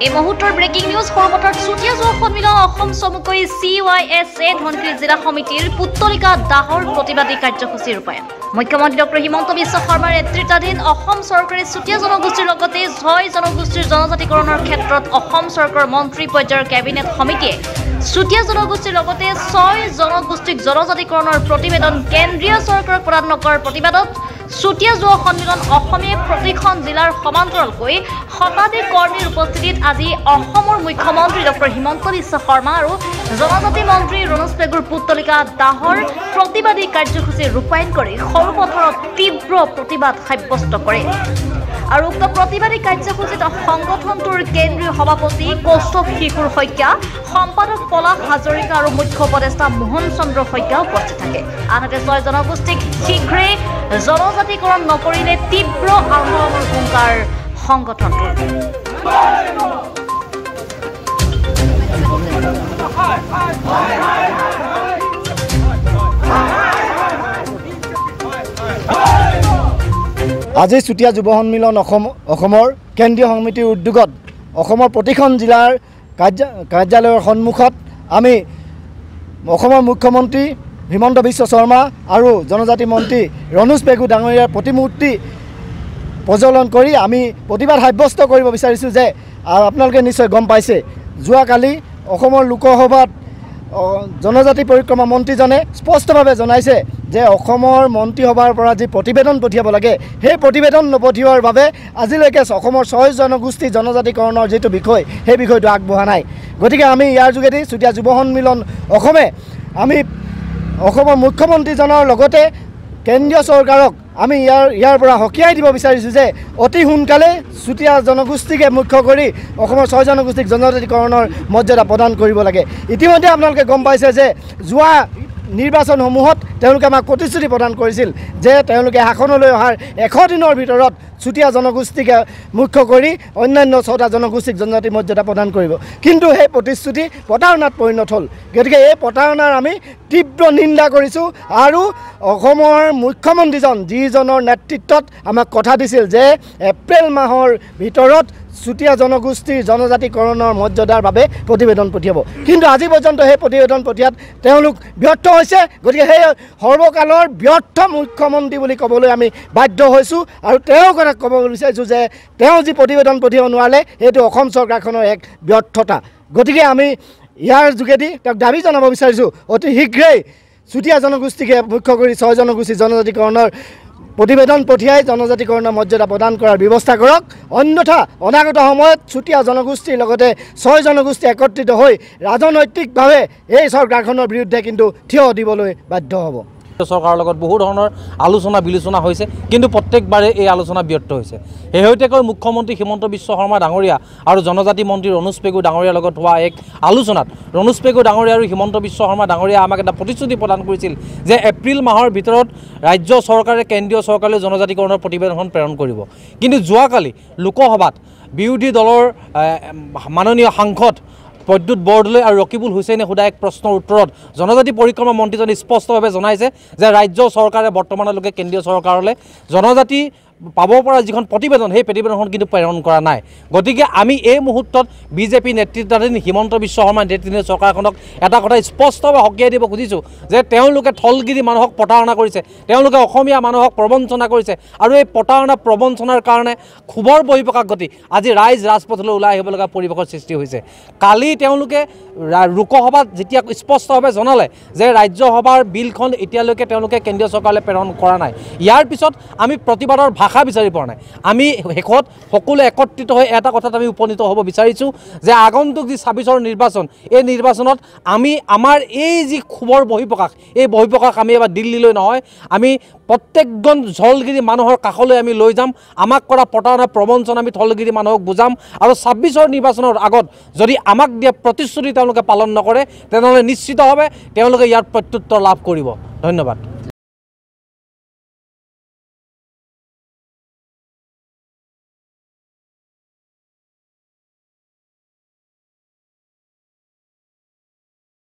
এই মুহূৰ্তৰ breaking news সৰ্বতৰ Chutia যুৱ সন্মিলন অসম চমুকৈ CYSA ধনশিৰি জিলা সমিতিৰ পুত্তলিকা দাহৰ প্ৰতিবাদী কাৰ্যসূচী ৰূপায়ণ মুখ্যমন্ত্ৰী ডক্টৰ হিমন্ত বিশ্ব শৰ্মাৰ নেতৃত্বাধীন অসম চৰকাৰে চুতীয়া জনগোষ্ঠীৰ লগতে 6 জনগোষ্ঠীৰ জনজাতিকৰণৰ ক্ষেত্ৰত অসম চৰকাৰৰ মন্ত্ৰী পৰ্যায়ৰ কেবিনেট সমিতিয়ে চুতীয়া জনগোষ্ঠীৰ লগতে 6 জনগোষ্ঠীক জনজাতিকৰণৰ প্ৰতিবেদন কেন্দ্ৰীয় চৰকাৰক প্ৰদান নকৰাৰ প্ৰতিবাদত চুতীয়া যুৱ সন্মিলন অসমে প্ৰতিখন জিলাৰ সমান্তৰালকৈ শতাধিক কৰ্মীৰ উপস্থিতিত আজি অসমৰ মুখ্যমন্ত্ৰী ডক্টৰ হিমন্ত বিশ্ব শৰ্মা আৰু জনজাতি মন্ত্ৰী ৰণোজ পেগুৰ পুত্তলিকা দাহৰ প্ৰতিবাদী কাৰ্যসূচী ৰূপায়ণ কৰি সৰুপথাৰত তীব্ৰ প্ৰতিবাদ সাব্যস্ত কৰে আৰু উক্ত প্ৰতিবাদী কাৰ্যসূচীত সংগঠনটোৰ কেন্দ্ৰীয় সভাপতি কৌস্তভ শিশুৰ শইকীয়া সম্পাদক পলাশ হাজৰিকা আৰু মুখ্য উপদেষ্টা মোহন চন্দ্ৰ শইকীয়া উপস্থিত থাকে আনহাতে 6 জনগোষ্ঠীক শীঘ্ৰেই জনজাতিকৰণ নকৰিলে তীব্ৰ আন্দোলনৰ হুংকাৰ সংগঠনটোৰ আজি চুতীয়া যুৱ সন্মিলন অসমৰ কেন্দ্ৰীয় সমিতিৰ উদ্যোগত অসমৰ প্ৰতিখন জিলাৰ কাৰ্যালয়ৰ সন্মুখত আমি অসমৰ মুখ্যমন্ত্ৰী হিমন্ত বিশ্ব শৰ্মা আৰু জনজাতি মন্ত্ৰী ৰণোজ পেগু ডাঙৰীয়াৰ প্ৰতিমূৰ্তি প্ৰজ্বলন কৰি আমি প্ৰতিবাদ সাব্যস্ত কৰিব বিচাৰিছোঁ যে আপোনালোকে নিশ্চয় গম পাইছে যোৱাকালি অসমৰ লোকসভাত জনজাতি পৰিক্ৰমা মন্ত্ৰীজনে স্পষ্টভাৱে জনাইছে যে অসমৰ মন্ত্ৰীসভাৰ পৰা যি প্ৰতিবেদন পঠিয়াব লাগে সেই প্ৰতিবেদন নপঠিওৱাৰ বাবে আজিলৈকে অসমৰ 6 জনগোষ্ঠী জনজাতিকৰণৰ যিটো বিষয় সেই বিষয়টো আগবঢ়া নাই গতিকে আমি ইয়াৰ যোগেদি চুতীয়া যুৱ সন্মিলন অসমে আমি অসমৰ মুখ্যমন্ত্ৰীজনৰ লগতে কেন্দ্ৰীয় চৰকাৰক আমি ইয়াৰ পৰা হকিয়াই দিব বিচাৰিছোঁ যে অতি সোনকালে চুতীয়া জনগোষ্ঠীকে মুখ্য কৰি অসমৰ 6 জনগোষ্ঠীক জনজাতিকৰণৰ মৰ্যাদা প্ৰদান কৰিব লাগে ইতিমধ্যে আপোনালোকে গম পাইছে যে যোৱা নিৰ্বাচনসমূহত তেওঁলোকে আমাক প্ৰতিশ্ৰুতি প্ৰদান কৰিছিল যে তেওঁলোকে শাসনলৈ অহাৰ 100 দিনৰ ভিতৰত চুতীয়া জনগোষ্ঠীকে মুখ্য কৰি অন্যান্য 6টা জনগোষ্ঠীক জনজাতি মৰ্যাদা প্ৰদান কৰিব কিন্তু সেই প্ৰতিশ্ৰুতি প্ৰতাৰণাত পৰিণত হ'ল গতিকে এই প্ৰতাৰণাৰ আমি তীব্ৰ নিন্দা কৰিছোঁ আৰু অসমৰ মুখ্যমন্ত্ৰীজন যিজনৰ নেতৃত্বত আমাক কথা দিছিল যে এপ্ৰিল মাহৰ ভিতৰত চুতীয়া জনগোষ্ঠীৰ জনজাতিকৰণৰ মৰ্যাদাৰ বাবে প্ৰতিবেদন পঠিয়াব কিন্তু আজি পৰ্যন্ত সেই প্ৰতিবেদন পঠিয়াত তেওঁলোক ব্যৰ্থ হৈছে গতিকে সেই সৰ্বকালৰ ব্যৰ্থ মুখ্যমন্ত্ৰী বুলি ক'বলৈ আমি বাধ্য হৈছোঁ আৰু তেওঁ কথা ক'ব বিচাৰিছোঁ যে তেওঁ যি প্ৰতিবেদন পঠিয়াব নোৱাৰিলে সেইটো অসম চৰকাৰখনৰ এক ব্যৰ্থতা গতিকে আমি ইয়াৰ যোগেদি তেওঁক দাবী জনাব বিচাৰিছোঁ অতি শীঘ্ৰেই চুতীয়া জনগোষ্ঠীকে মুখ্য কৰি 6 জনগোষ্ঠী জনজাতিকৰণৰ প্ৰতিবেদন পঠিয়াই জনজাতিকৰণৰ মৰ্যাদা প্ৰদান কৰাৰ ব্যৱস্থা কৰক অন্যথা অনাগত সময়ত চুতীয়া জনগোষ্ঠীৰ লগতে 6 জনগোষ্ঠী একত্ৰিত হৈ ৰাজনৈতিকভাৱে এই চৰকাৰখনৰ বিৰুদ্ধে কিন্তু থিয় দিবলৈ বাধ্য হ'ব চৰকাৰৰ লগত বহু ধৰণৰ আলোচনা বিলোচনা হৈছে কিন্তু প্ৰত্যেকবাৰে এই আলোচনা ব্যৰ্থ হৈছে শেহতীয়াকৈ মুখ্যমন্ত্ৰী হিমন্ত বিশ্ব শৰ্মা ডাঙৰীয়া আৰু জনজাতি মন্ত্ৰী ৰণোজ পেগু ডাঙৰীয়াৰ লগত হোৱা এক আলোচনাত ৰণোজ পেগু ডাঙৰীয়া আৰু হিমন্ত বিশ্ব শৰ্মা ডাঙৰীয়া আমাক এটা প্ৰতিশ্ৰুতি প্ৰদান কৰিছিল যে এপ্ৰিল মাহৰ ভিতৰত ৰাজ্য চৰকাৰে কেন্দ্ৰীয় চৰকাৰলৈ জনজাতিকৰণৰ প্ৰতিবেদনখন প্ৰেৰণ কৰিব কিন্তু যোৱাকালি লোকসভাত বিৰোধী দলৰ মাননীয় সাংসদ প্ৰদ্যুৎ বৰদলৈ আৰু ৰকিবুল হুছেইনে সোধা এক প্ৰশ্নৰ উত্তৰত জনজাতি পৰিক্ৰমা মন্ত্ৰীজনে স্পষ্টভাৱে জনাইছে যে ৰাজ্য চৰকাৰে বৰ্তমানলৈকে কেন্দ্ৰীয় চৰকাৰলৈ জনজাতি পাব পৰা যিখন প্ৰতিবেদন সেই প্ৰতিবেদনখন কিন্তু প্ৰেৰণ কৰা নাই গতিকে আমি এই মুহূৰ্তত বিজেপি নেতৃত্বাধীন হিমন্ত বিশ্ব শৰ্মা নেতৃত্বাধীন চৰকাৰখনক এটা কথা স্পষ্টভাৱে হকিয়াই দিব খুজিছোঁ যে তেওঁলোকে থলগিৰি মানুহক প্ৰতাৰণা কৰিছে তেওঁলোকে অসমীয়া মানুহক প্ৰবঞ্চনা কৰিছে আৰু এই প্ৰতাৰণা প্ৰবঞ্চনাৰ কাৰণে ক্ষোভৰ বহিঃপ্ৰকাশ ঘটি আজি ৰাইজ ৰাজপথলৈ ওলাই আহিব লগা পৰিৱেশৰ সৃষ্টি হৈছে কালি তেওঁলোকে লোকসভাত যেতিয়া স্পষ্টভাৱে জনালে যে ৰাজ্যসভাৰ বিলখন এতিয়ালৈকে তেওঁলোকে কেন্দ্ৰীয় চৰকাৰলৈ প্ৰেৰণ কৰা নাই ইয়াৰ পিছত আমি প্ৰতিবাদৰ ভাষা বিচাৰি পোৱা নাই আমি শেষত সকলো একত্ৰিত হৈ এটা কথাত আমি উপনীত হ'ব বিচাৰিছোঁ যে আগন্তুক যি 26ৰ নিৰ্বাচন এই নিৰ্বাচনত আমি আমাৰ এই যি ক্ষোভৰ বহিঃপ্ৰকাশ এই বহিঃপ্ৰকাশ আমি এবাৰ দিল্লীলৈ নহয় আমি প্ৰত্যেকজন থলগিৰি মানুহৰ কাষলৈ আমি লৈ যাম আমাক কৰা প্ৰতাৰণা প্ৰবঞ্চনা আমি থলগিৰি মানুহক বুজাম আৰু 26ৰ নিৰ্বাচনৰ আগত যদি আমাক দিয়া প্ৰতিশ্ৰুতি তেওঁলোকে পালন নকৰে তেনেহ'লে নিশ্চিতভাৱে তেওঁলোকে ইয়াৰ প্ৰত্যুত্তৰ লাভ কৰিব ধন্যবাদ